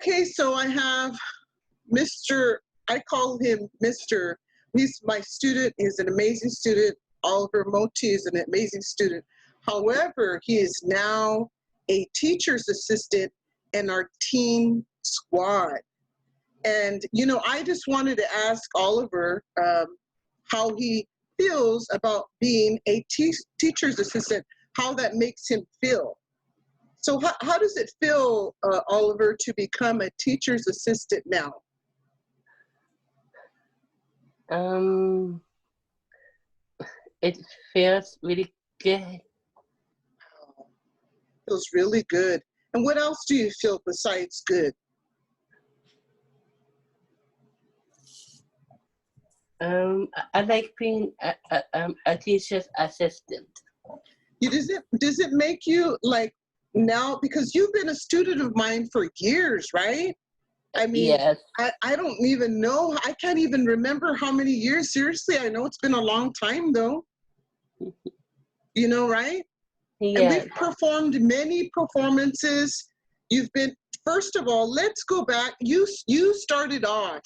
Okay, so I have Mr. I call him Mr. He's my student. He's an amazing student. Oliver Motiee is an amazing student. However, he is now a teacher's assistant in our teen squad. And, you know, I just wanted to ask Oliver how he feels about being a teacher's assistant, how that makes him feel. So how does it feel, Oliver, to become a teacher's assistant now? It feels really good. Feels really good. And what else do you feel besides good? I like being a teacher's assistant. Does it make you like now, because you've been a student of mine for years, right? I mean, Yes. I don't even know. I can't even remember how many years. Seriously, I know it's been a long time though. You know, right? Yes. And we've performed many performances. You've been, first of all, let's go back. You started off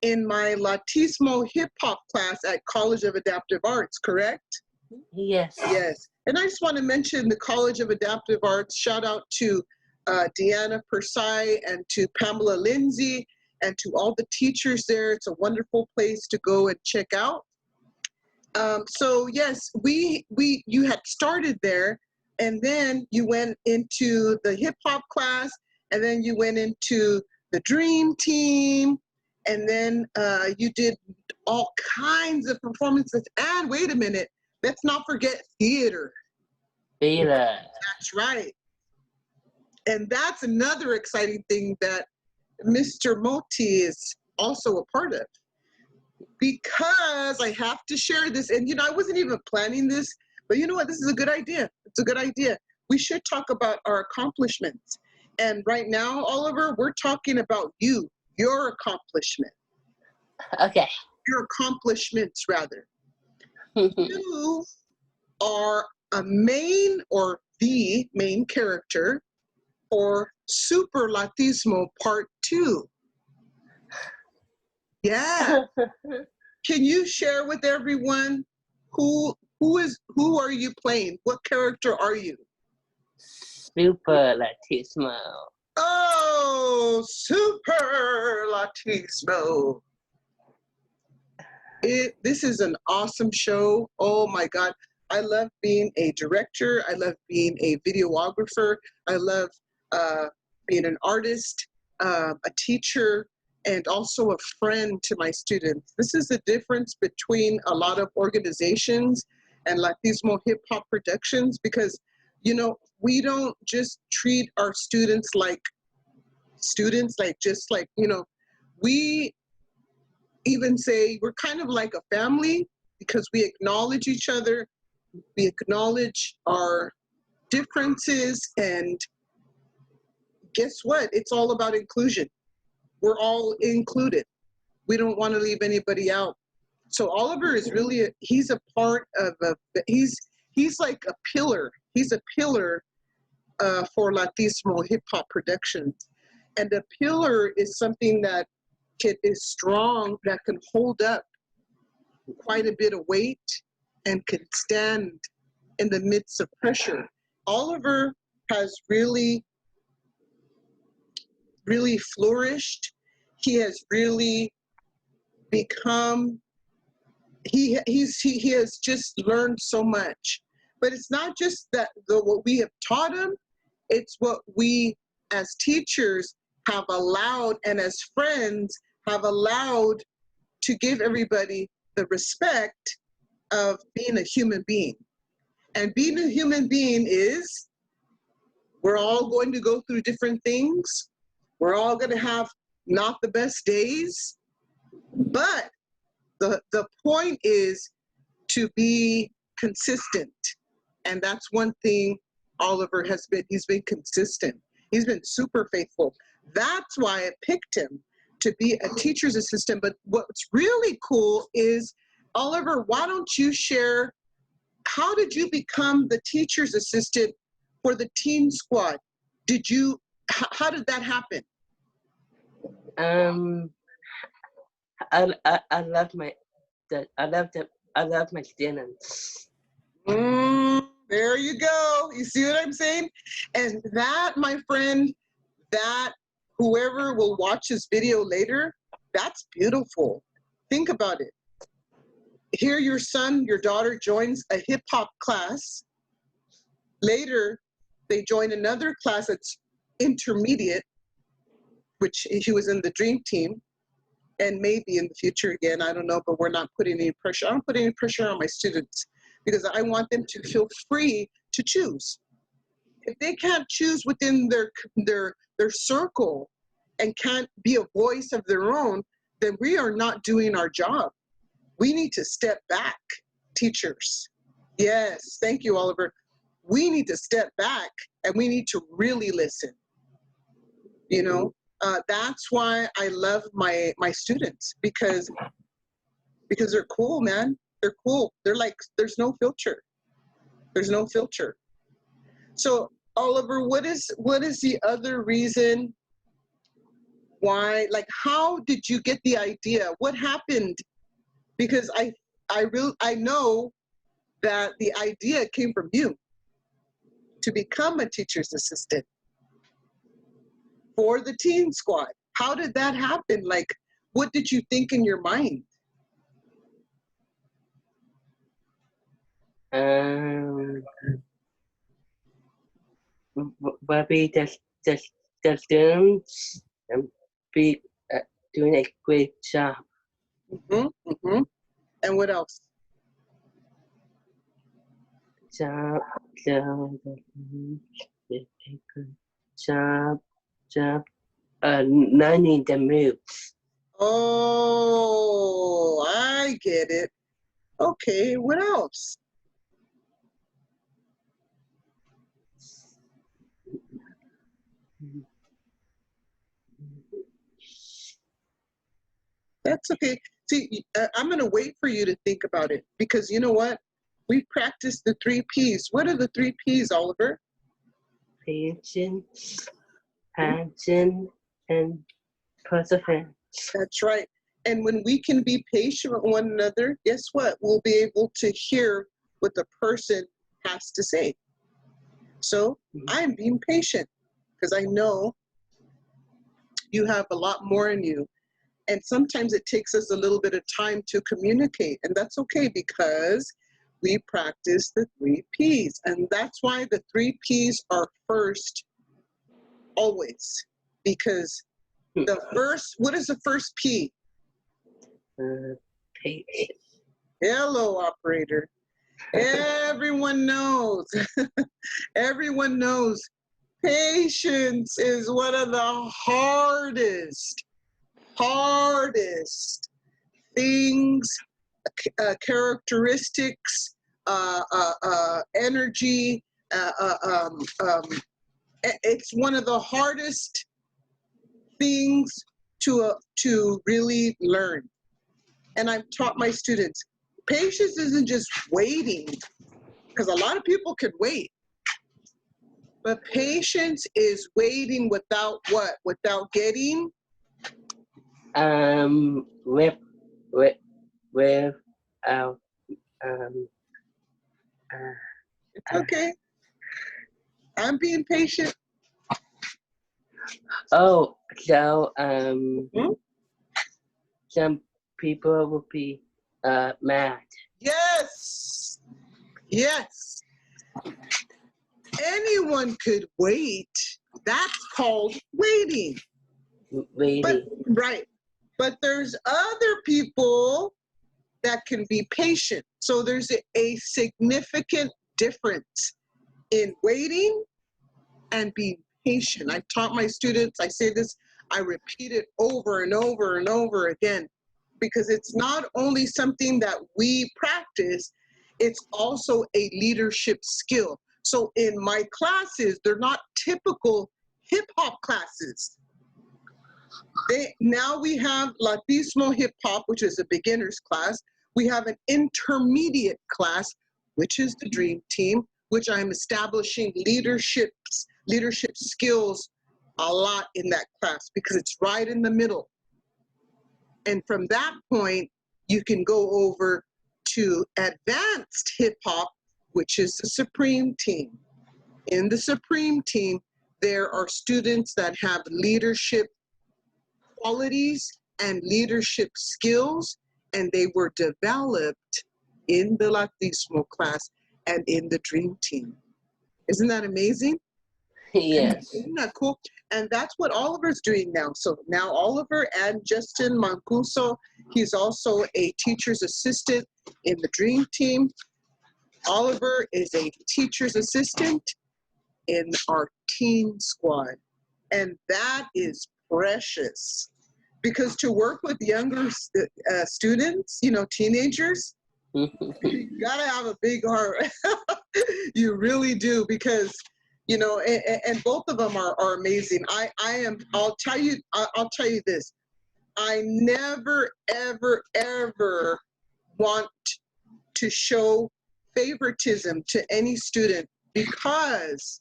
in my Latizmo hip hop class at College of Adaptive Arts, correct? Yes. Yes. And I just want to mention the College of Adaptive Arts. Shout out to Deanna Persai and to Pamela Lindsay and to all the teachers there. It's a wonderful place to go and check out. So yes, you had started there, and then you went into the hip hop class, and then you went into the dream team, and then you did all kinds of performances. And wait a minute, let's not forget theater. Theater. That's right. And that's another exciting thing that Mr. Motiee is also a part of. Because I have to share this, and you know, I wasn't even planning this, but you know what, this is a good idea. It's a good idea. We should talk about our accomplishments. And right now, Oliver, we're talking about you, your accomplishment. Okay. Your accomplishments, rather. You are a main or the main character for Super Latizmo Part 2. Yeah. Can you share with everyone who are you playing? What character are you? Super Latizmo. Oh, Super Latizmo. This is an awesome show. Oh my God. I love being a director. I love being a videographer. I love being an artist, a teacher, and also a friend to my students. This is the difference between a lot of organizations and Latizmo Hip Hop Productions, because, you know, we don't just treat our students like just like, you know, we even say we're kind of like a family because we acknowledge each other, we acknowledge our differences, and guess what? It's all about inclusion. We're all included. We don't want to leave anybody out. So Oliver is really, he's a part of he's like a pillar. He's a pillar for Latizmo Hip Hop Productions. And a pillar is something that is strong, that can hold up quite a bit of weight and can stand in the midst of pressure. Oliver has really flourished. He has really become, he has just learned so much. But it's not just that what we have taught him, it's what we as teachers have allowed, and as friends have allowed, to give everybody the respect of being a human being. And being a human being is, we're all going to go through different things. We're all going to have not the best days, but the point is to be consistent. And that's one thing Oliver has been. He's been consistent. He's been super faithful. That's why I picked him to be a teacher's assistant. But what's really cool is, Oliver, why don't you share, how did you become the teacher's assistant for the Teen Squad? How did that happen? Um, I love my I love my students. There you go. You see what I'm saying? And that, my friend, that whoever will watch this video later, that's beautiful. Think about it. Here your son, your daughter joins a hip hop class. Later, they join another class that's intermediate, which he was in the dream team, and maybe in the future again, I don't know, but we're not putting any pressure. I don't put any pressure on my students because I want them to feel free to choose. If they can't choose within their circle and can't be a voice of their own, then we are not doing our job. We need to step back, teachers. Yes, thank you, Oliver. We need to step back and we need to really listen. You know, that's why I love my students because they're cool, man. They're cool. They're like, there's no filter. There's no filter. So Oliver, what is the other reason why, like, how did you get the idea? What happened? Because I know that the idea came from you to become a teacher's assistant for the Teen Squad. How did that happen? Like, what did you think in your mind? Maybe the students be doing a great job. And what else? Job, learning the moves. Oh, I get it. Okay, what else? That's okay. See, I'm going to wait for you to think about it because you know what? We practiced the 3 Ps. What are the 3 Ps, Oliver? Patience, passion, and perseverance. That's right. And when we can be patient with one another, guess what? We'll be able to hear what the person has to say. So I'm being patient because I know you have a lot more in you. And sometimes it takes us a little bit of time to communicate. And that's okay because we practice the 3 Ps. And that's why the 3 Ps are first always. Because the first, what is the first P? Patience. Hello, operator. Everyone knows. Everyone knows. Patience is one of the hardest things, characteristics, energy. It's one of the hardest things to really learn. And I've taught my students, patience isn't just waiting, because a lot of people can wait. But patience is waiting without what? Without getting? It's okay. I'm being patient. Oh, so some people will be mad. Yes. Yes. Anyone could wait. That's called waiting. Waiting. But there's other people that can be patient. So there's a significant difference in waiting and being patient. I've taught my students, I say this, I repeat it over and over and over again, because it's not only something that we practice, it's also a leadership skill. So in my classes, they're not typical hip hop classes. Now we have Latizmo hip hop, which is a beginner's class. We have an intermediate class, which is the dream team, which I'm establishing leadership skills a lot in that class because it's right in the middle. And from that point, you can go over to advanced hip hop, which is the Supreme team. In the Supreme team, there are students that have leadership qualities and leadership skills, and they were developed in the Latizmo class and in the Dream Team. Isn't that amazing? Yes. Isn't that cool? And that's what Oliver's doing now. So now Oliver and Justin Mancuso, he's also a teacher's assistant in the Dream Team. Oliver is a teacher's assistant in our TeenSquad. And that is precious because to work with younger students, you know, teenagers, you gotta have a big heart. You really do, because you know, and both of them are amazing. I'll tell you this. I never, ever, ever want to show favoritism to any student because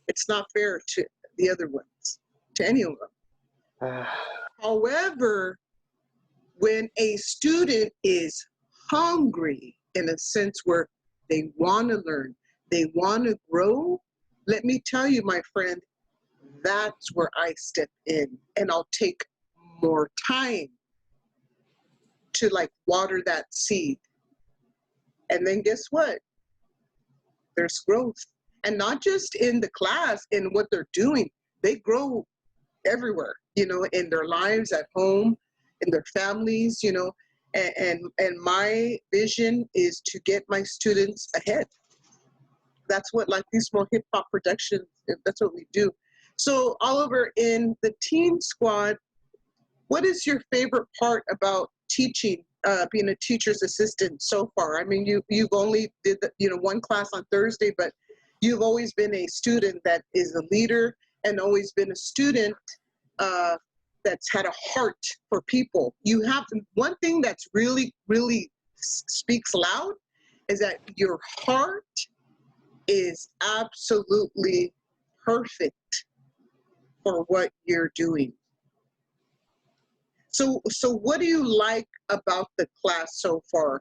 it's not fair to the other ones, to any of them. However, when a student is hungry in a sense where they want to learn, they want to grow, let me tell you, my friend, that's where I step in, and I'll take more time to like water that seed. And then guess what? There's growth. And not just in the class, in what they're doing, they grow everywhere, you know, in their lives, at home, in their families, you know, and my vision is to get my students ahead. That's what Latizmo Hip Hop Productions, that's what we do. So Oliver, in the TeenSquad, what is your favorite part about teaching, being a teacher's assistant so far? I mean, you've only did one class on Thursday, but you've always been a student that is a leader and always been a student that's had a heart for people. You have one thing that's really, really speaks loud is that your heart is absolutely perfect for what you're doing. So what do you like about the class so far?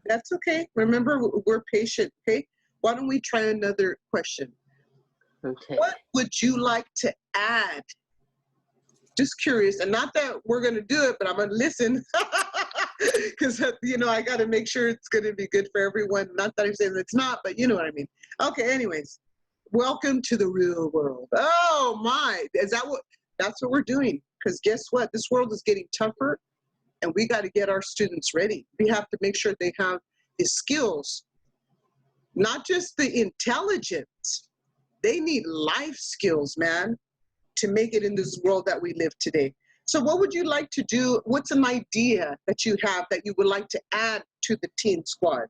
That's okay. Remember, we're patient, okay? Why don't we try another question? Okay. What would you like to add? Just curious, and not that we're going to do it, but I'm going to listen because, you know, I got to make sure it's going to be good for everyone. Not that I'm saying it's not, but you know what I mean. Okay, anyways, welcome to the real world. Oh my, that's what we're doing? Because guess what? This world is getting tougher, and we got to get our students ready. We have to make sure they have the skills, not just the intelligence. They need life skills, man, to make it in this world that we live today. So what would you like to do? What's an idea that you have that you would like to add to the TeenSquad?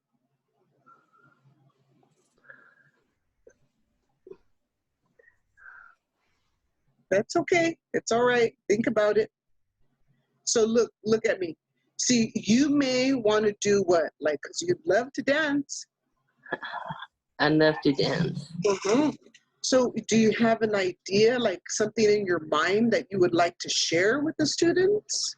That's okay. It's all right. Think about it. So look at me. See, you may want to do what? Like, because you'd love to dance. I love to dance. Mm-hmm. So do you have an idea, like something in your mind that you would like to share with the students?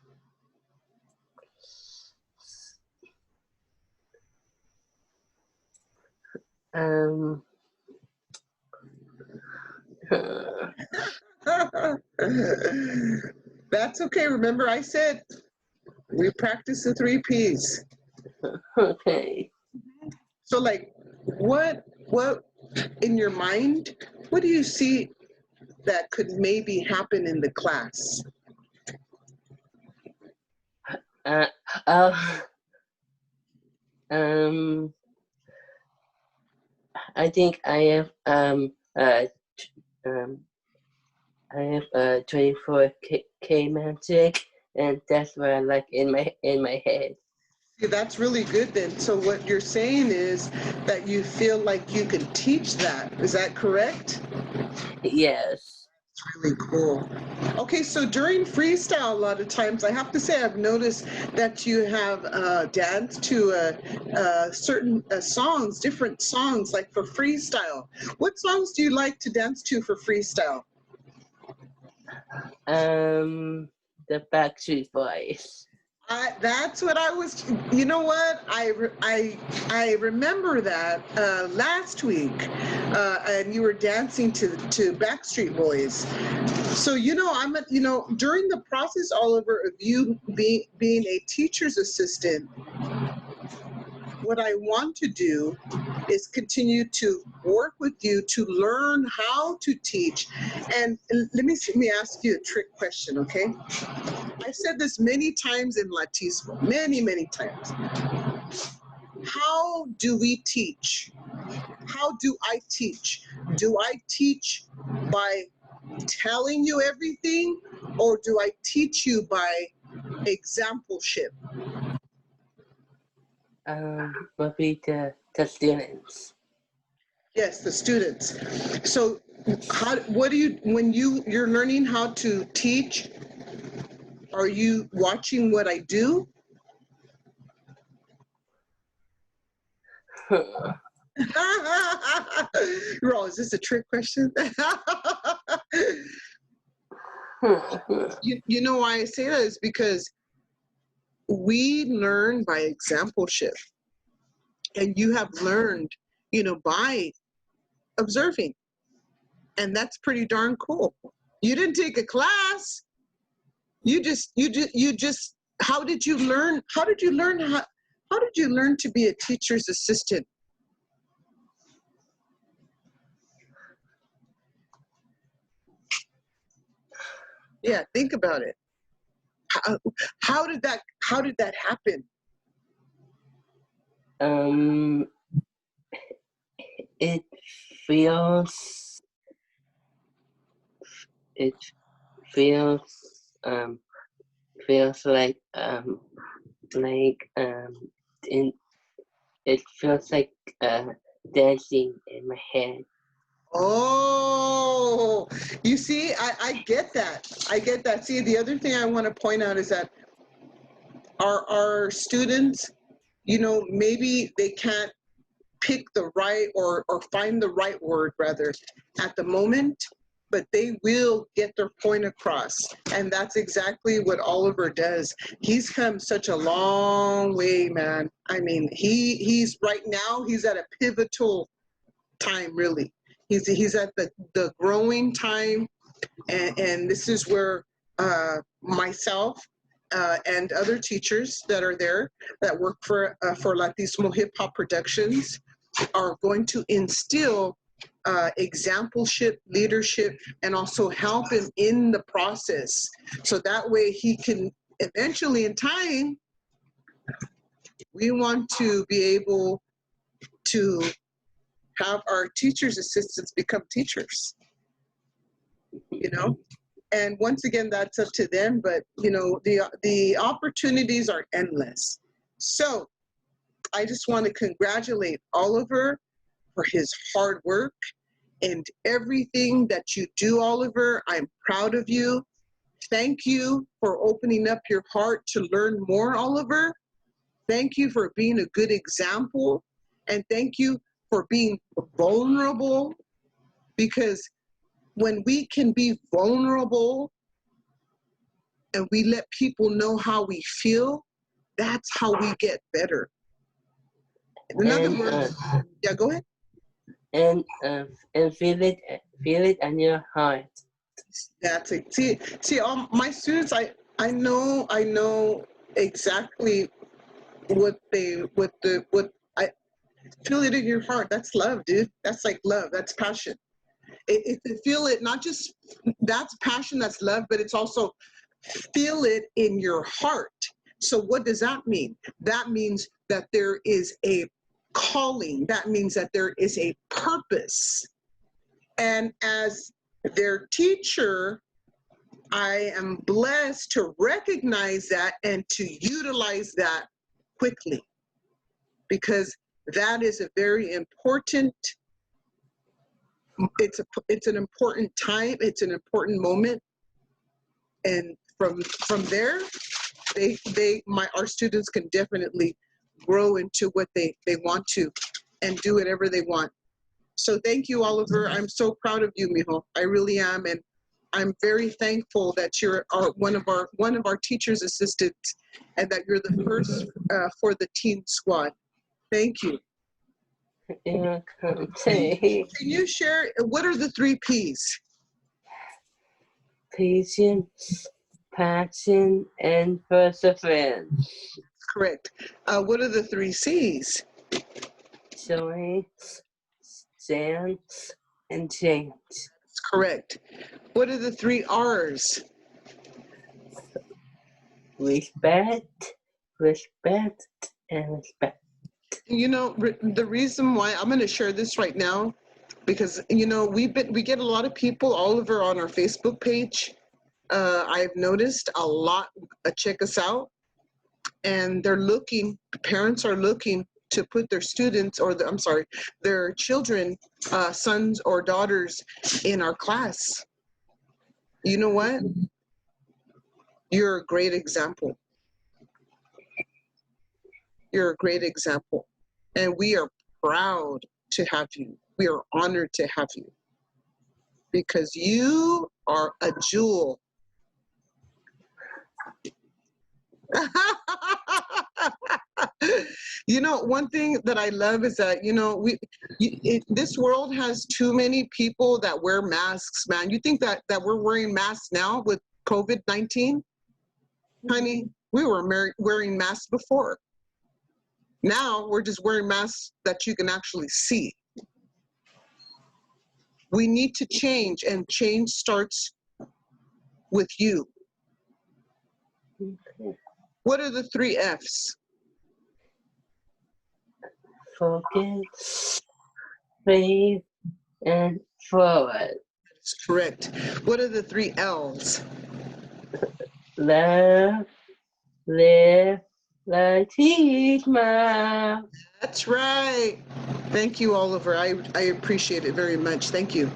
That's okay. Remember I said we practice the 3 Ps. Okay. So like what in your mind, what do you see that could maybe happen in the class? I think I have 24K magic, and that's what I like in my head. Yeah, that's really good then. So what you're saying is that you feel like you can teach that. Is that correct? Yes. Really cool. Okay, so during freestyle, a lot of times, I have to say, I've noticed that you have danced to certain songs, different songs, like for freestyle. What songs do you like to dance to for freestyle? The Backstreet Boys. That's what I was. You know what? I remember that last week, and you were dancing to Backstreet Boys. So during the process, Oliver, of you being a teacher's assistant, what I want to do is continue to work with you to learn how to teach. And let me ask you a trick question, okay? I've said this many times in Latizmo, many times. How do we teach? How do I teach? Do I teach by telling you everything, or do I teach you by exampleship? Would be the students. Yes, the students. So what do you, when you're learning how to teach, are you watching what I do? Ro, is this a trick question? You know why I say that is because we learn by exampleship, and you have learned, by observing, and that's pretty darn cool. You didn't take a class. You just. How did you learn? How did you learn to be a teacher's assistant? Yeah, think about it. How did that happen? It feels it feels feels like in it feels like dancing in my head. Oh, you see, I get that. I get that. See, the other thing I want to point out is that our students, maybe they can't pick the right or find the right word rather at the moment, but they will get their point across. And that's exactly what Oliver does. He's come such a long way, man. I mean, he's right now, he's at a pivotal time, really. He's at the growing time, and this is where myself and other teachers that are there that work for Latizmo Hip Hop Productions are going to instill exampleship, leadership, and also help him in the process. So that way he can eventually, in time, we want to be able to have our teachers' assistants become teachers, And once again, that's up to them, but the opportunities are endless. So I just want to congratulate Oliver for his hard work and everything that you do, Oliver. I'm proud of you. Thank you for opening up your heart to learn more, Oliver. Thank you for being a good example. And thank you for being vulnerable, because when we can be vulnerable and we let people know how we feel, that's how we get better. In other words, yeah, go ahead. And feel it in your heart. That's it. See, my students, I know exactly what I feel it in your heart. That's love, dude. That's like love. That's passion. If you feel it, not just that's passion, that's love, but it's also feel it in your heart. So what does that mean? That means that there is a calling. That means that there is a purpose. And as their teacher, I am blessed to recognize that and to utilize that quickly, because that is a very important it's an important time. It's an important moment. And from there, our students can definitely grow into what they want to and do whatever they want. So thank you, Oliver. I'm so proud of you, mijo. I really am. And I'm very thankful that you're one of our teacher's assistants and that you're the first for the Teen Squad. Thank you. Yeah, Can you share, what are the 3 P's? patience, passion, and perseverance. Correct. What are the 3 C's? Choice, chance, and change. That's correct. What are the 3 R's? Respect, respect, and respect. You know, the reason why I'm going to share this right now, because you know we get a lot of people all over on our Facebook page. I've noticed a lot check us out, and parents are looking to put their students their children, sons or daughters in our class. You know what? You're a great example. You're a great example. And we are proud to have you. We are honored to have you because you are a jewel. You know, one thing that I love is that, you know, this world has too many people that wear masks, man. You think that we're wearing masks now with COVID-19? Honey, we were wearing masks before. Now we're just wearing masks that you can actually see. We need to change, and change starts with you. Okay. What are the 3 F's? Focus, faith, and forward. That's correct. What are the 3 L's? Love, live, Latizmo. That's right. Thank you, Oliver. I appreciate it very much. Thank you.